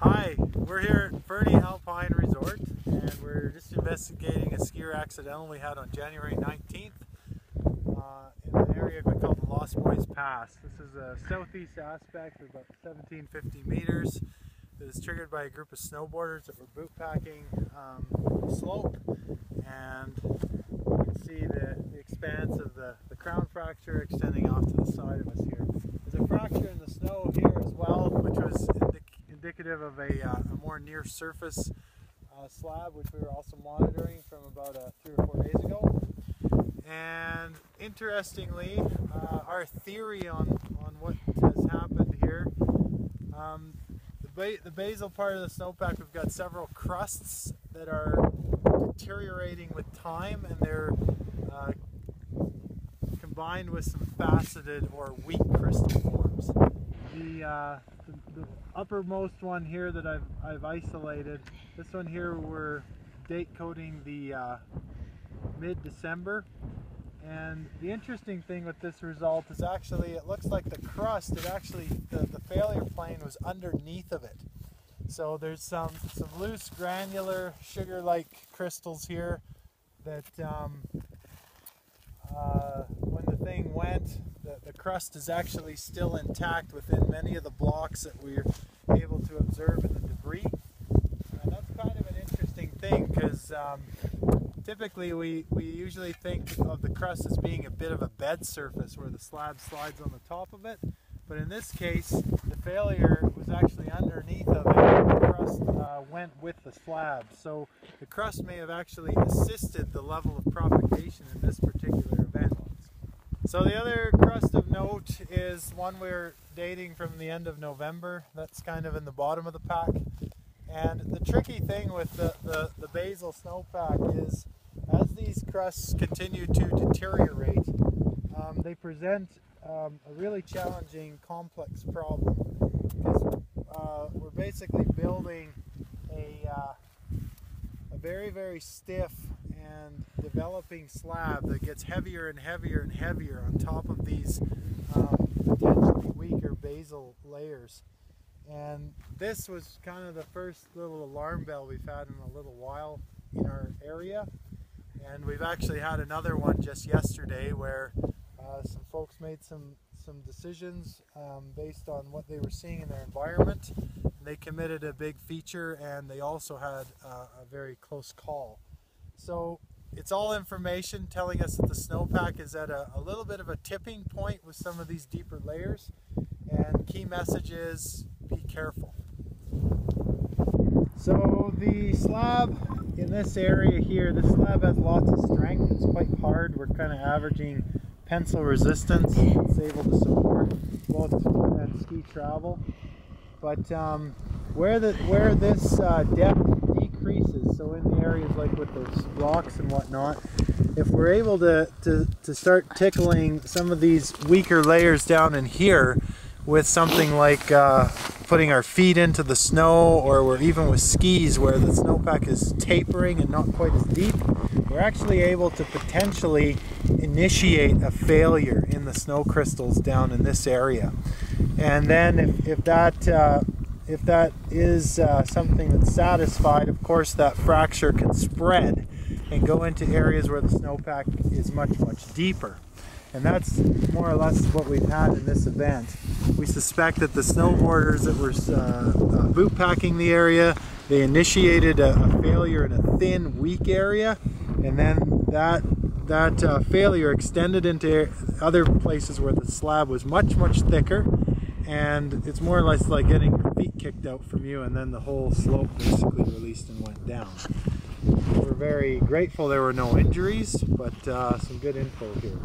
Hi, we're here at Fernie Alpine Resort and we're just investigating a skier accident we had on January 19th in an area called the Lost Boys Pass. This is a southeast aspect of about 1750 meters. It was triggered by a group of snowboarders that were boot packing the slope, and you can see the expanse of the crown fracture extending off to the side of us here. There's a fracture in the snow here as well, which was indicative of a more near surface slab, which we were also monitoring from about 3 or 4 days ago. And interestingly, our theory on what has happened here, the basal part of the snowpack, we've got several crusts that are deteriorating with time, and they're combined with some faceted or weak crystal forms. The uppermost one here that I've isolated, this one here we're date coding the mid-December, and the interesting thing with this result is actually it looks like the crust, the failure plane was underneath of it. So there's some loose granular sugar-like crystals here that when the thing went, the crust is actually still intact within many of the blocks that we're able to observe in the debris. And that's kind of an interesting thing, because typically we usually think of the crust as being a bit of a bed surface where the slab slides on the top of it. But in this case, the failure was actually underneath of it, and the crust went with the slab. So the crust may have actually assisted the level of propagation in this particular event. So the other crust of note is one we're dating from the end of November. That's kind of in the bottom of the pack. And the tricky thing with the basal snowpack is, as these crusts continue to deteriorate, they present a really challenging, complex problem, because we're basically building a very, very stiff and developing slab that gets heavier and heavier and heavier on top of these potentially weaker basal layers. And this was kind of the first little alarm bell we've had in a little while in our area, and we've actually had another one just yesterday where some folks made some decisions based on what they were seeing in their environment. They committed a big feature, and they also had a very close call. So it's all information telling us that the snowpack is at a little bit of a tipping point with some of these deeper layers, and key message is be careful. So the slab in this area here, this slab has lots of strength. It's quite hard. We're kind of averaging pencil resistance. It's able to support both foot and ski travel. But where this depth decreases, so in the areas like with those blocks and whatnot, if we're able to start tickling some of these weaker layers down in here with something like putting our feet into the snow, or even with skis where the snowpack is tapering and not quite as deep, we're actually able to potentially initiate a failure in the snow crystals down in this area. And then if that is something that's satisfied, of course that fracture can spread and go into areas where the snowpack is much, much deeper. And that's more or less what we've had in this event. We suspect that the snowboarders that were boot packing the area, they initiated a failure in a thin, weak area, and then that failure extended into other places where the slab was much, much thicker. And it's more or less like getting your feet kicked out from you, and then the whole slope basically released and went down. We're very grateful there were no injuries, but some good info here.